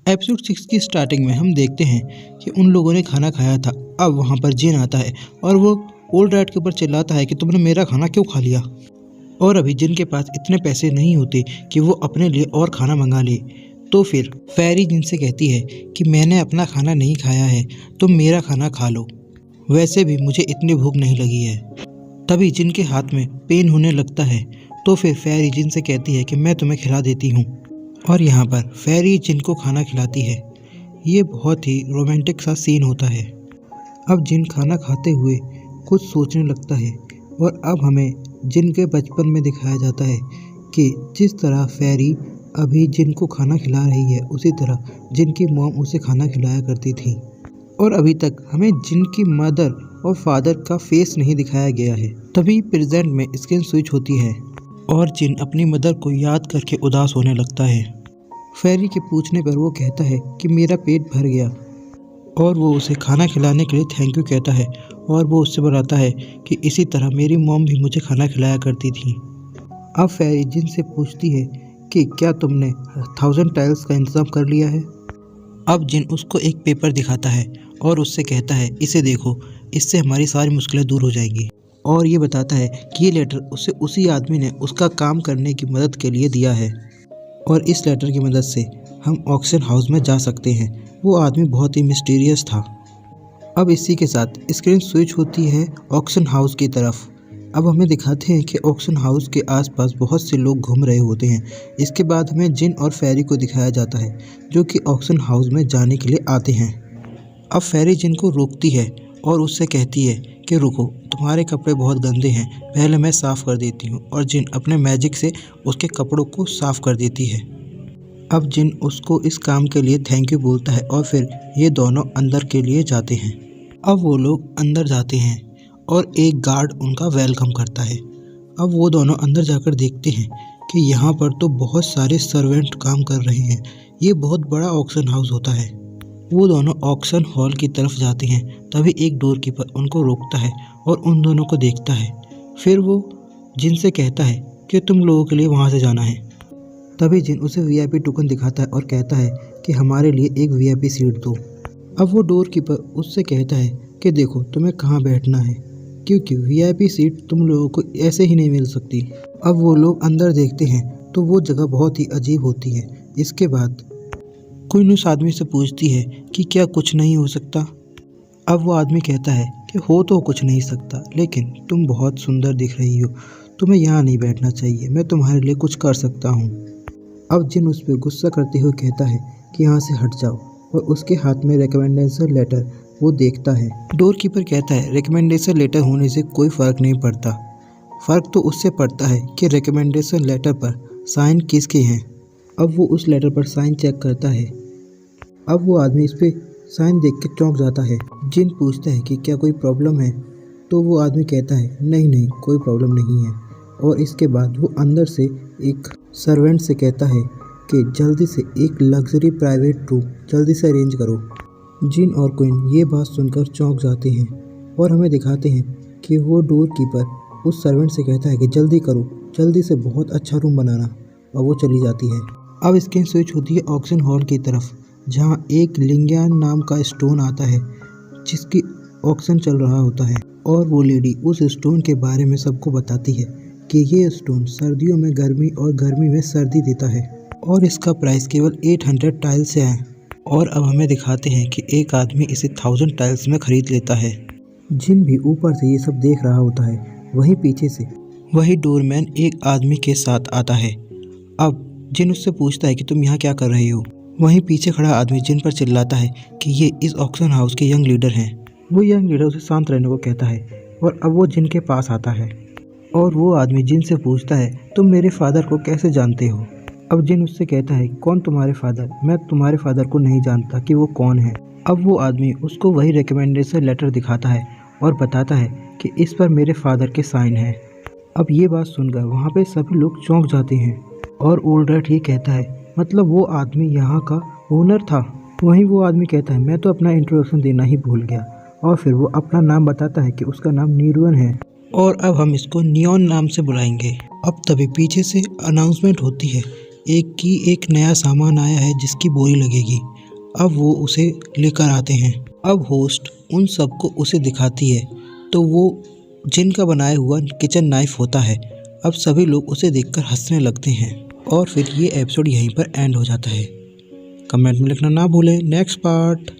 Episode 6 की starting में हम देखते हैं कि उन लोगों ने खाना खाया था। अब वहाँ पर जिन आता है और वो ओल्ड रैट के ऊपर चिल्लाता है कि तुमने मेरा खाना क्यों खा लिया। और अभी जिन के पास इतने पैसे नहीं होते कि वो अपने लिए और खाना मंगा ले, तो फिर फेरी जिन से कहती है कि मैंने अपना खाना नहीं खाया है, तुम मेरा खाना खा लो, वैसे भी मुझे इतनी भूख नहीं लगी है। तभी जिन के हाथ में पेन होने लगता है, तो फिर फेरी जिन से कहती है कि मैं तुम्हें खिला देती हूँ। और यहाँ पर फेरी जिन को खाना खिलाती है। ये बहुत ही रोमांटिक सा सीन होता है। अब जिन खाना खाते हुए कुछ सोचने लगता है और अब हमें जिन के बचपन में दिखाया जाता है कि जिस तरह फेरी अभी जिन को खाना खिला रही है, उसी तरह जिन की मॉम उसे खाना खिलाया करती थी। और अभी तक हमें जिन की मदर और फादर का फेस नहीं दिखाया गया है। तभी प्रेजेंट में स्क्रीन स्विच होती है और जिन अपनी मदर को याद करके उदास होने लगता है। फेरी के पूछने पर वो कहता है कि मेरा पेट भर गया और वो उसे खाना खिलाने के लिए थैंक यू कहता है। और वो उससे बताता है कि इसी तरह मेरी मॉम भी मुझे खाना खिलाया करती थी। अब फेरी जिन से पूछती है कि क्या तुमने 1000 टाइल्स का इंतज़ाम कर लिया है। अब जिन उसको एक पेपर दिखाता है और उससे कहता है इसे देखो, इससे हमारी सारी मुश्किलें दूर हो जाएंगी। और ये बताता है कि ये लेटर उसे उसी आदमी ने उसका काम करने की मदद के लिए दिया है और इस लेटर की मदद से हम ऑक्शन हाउस में जा सकते हैं। वो आदमी बहुत ही मिस्टीरियस था। अब इसी के साथ स्क्रीन स्विच होती है ऑक्शन हाउस की तरफ। अब हमें दिखाते हैं कि ऑक्शन हाउस के आसपास बहुत से लोग घूम रहे होते हैं। इसके बाद हमें जिन और फेरी को दिखाया जाता है जो कि ऑक्शन हाउस में जाने के लिए आते हैं। अब फेरी जिन को रोकती है और उससे कहती है कि रुको, तुम्हारे कपड़े बहुत गंदे हैं, पहले मैं साफ़ कर देती हूँ। और जिन अपने मैजिक से उसके कपड़ों को साफ़ कर देती है। अब जिन उसको इस काम के लिए थैंक यू बोलता है और फिर ये दोनों अंदर के लिए जाते हैं। अब वो लोग अंदर जाते हैं और एक गार्ड उनका वेलकम करता है। अब वो दोनों अंदर जाकर देखते हैं कि यहाँ पर तो बहुत सारे सर्वेंट काम कर रहे हैं। ये बहुत बड़ा ऑक्शन हाउस होता है। वो दोनों ऑक्शन हॉल की तरफ जाते हैं। तभी एक डोर कीपर उनको रोकता है और उन दोनों को देखता है। फिर वो जिन से कहता है कि तुम लोगों के लिए वहाँ से जाना है। तभी जिन उसे वीआईपी टोकन दिखाता है और कहता है कि हमारे लिए एक वीआईपी सीट दो। अब वो डोर कीपर उससे कहता है कि देखो तुम्हें कहाँ बैठना है, क्योंकि वीआईपी सीट तुम लोगों को ऐसे ही नहीं मिल सकती। अब वो लोग अंदर देखते हैं तो वो जगह बहुत ही अजीब होती है। इसके बाद कोई उस आदमी से पूछती है कि क्या कुछ नहीं हो सकता। अब वो आदमी कहता है कि हो तो कुछ नहीं सकता, लेकिन तुम बहुत सुंदर दिख रही हो, तुम्हें यहाँ नहीं बैठना चाहिए, मैं तुम्हारे लिए कुछ कर सकता हूँ। अब जिन उस पर गुस्सा करते हुए कहता है कि यहाँ से हट जाओ और उसके हाथ में रिकमेंडेशन लेटर वो देखता है। डोर कीपर कहता है रिकमेंडेशन लेटर होने से कोई फ़र्क नहीं पड़ता, फ़र्क तो उससे पड़ता है कि रिकमेंडेशन लेटर पर साइन किसके हैं। अब वो उस लेटर पर साइन चेक करता है। अब वो आदमी इस पर साइन देख के चौंक जाता है। जिन पूछता है कि क्या कोई प्रॉब्लम है, तो वो आदमी कहता है नहीं नहीं, कोई प्रॉब्लम नहीं है। और इसके बाद वो अंदर से एक सर्वेंट से कहता है कि जल्दी से एक लग्जरी प्राइवेट रूम जल्दी से अरेंज करो। जिन और क्वीन ये बात सुनकर चौंक जाते हैं और हमें दिखाते हैं कि वो डोर कीपर उस सर्वेंट से कहता है कि जल्दी करो, जल्दी से बहुत अच्छा रूम बनाना, और वो चली जाती है। अब स्क्रीन स्विच होती है ऑक्शन हॉल की तरफ, जहाँ एक लिंग्यान नाम का स्टोन आता है जिसकी ऑक्शन चल रहा होता है। और वो लेडी उस स्टोन के बारे में सबको बताती है कि ये स्टोन सर्दियों में गर्मी और गर्मी में सर्दी देता है और इसका प्राइस केवल 800 टाइल्स है। और अब हमें दिखाते हैं कि एक आदमी इसे 1000 टाइल्स में ख़रीद लेता है। जिन भी ऊपर से ये सब देख रहा होता है, वहीं पीछे से वही डोरमैन एक आदमी के साथ आता है। अब जिन उससे पूछता है कि तुम यहाँ क्या कर रहे हो। वहीं पीछे खड़ा आदमी जिन पर चिल्लाता है कि ये इस ऑक्शन हाउस के यंग लीडर हैं। वो यंग लीडर उसे शांत रहने को कहता है और अब वो जिन के पास आता है और वो आदमी जिन से पूछता है तुम मेरे फादर को कैसे जानते हो। अब जिन उससे कहता है कौन तुम्हारे फादर, मैं तुम्हारे फादर को नहीं जानता कि वो कौन है। अब वो आदमी उसको वही रिकमेंडेशन लेटर दिखाता है और बताता है कि इस पर मेरे फादर के साइन हैं। अब ये बात सुनकर वहाँ पे सभी लोग चौंक जाते हैं और ओल्ड रैट ये कहता है मतलब वो आदमी यहाँ का ओनर था। वहीं वो आदमी कहता है मैं तो अपना इंट्रोडक्शन देना ही भूल गया। और फिर वो अपना नाम बताता है कि उसका नाम नीरुअन है और अब हम इसको नियॉन नाम से बुलाएंगे। अब तभी पीछे से अनाउंसमेंट होती है एक नया सामान आया है जिसकी बोरी लगेगी। अब वो उसे लेकर आते हैं। अब होस्ट उन सबको उसे दिखाती है तो वो जिन का बनाया हुआ किचन नाइफ होता है। अब सभी लोग उसे देखकर हंसने लगते हैं और फिर ये एपिसोड यहीं पर एंड हो जाता है। कमेंट में लिखना ना भूलें नेक्स्ट पार्ट।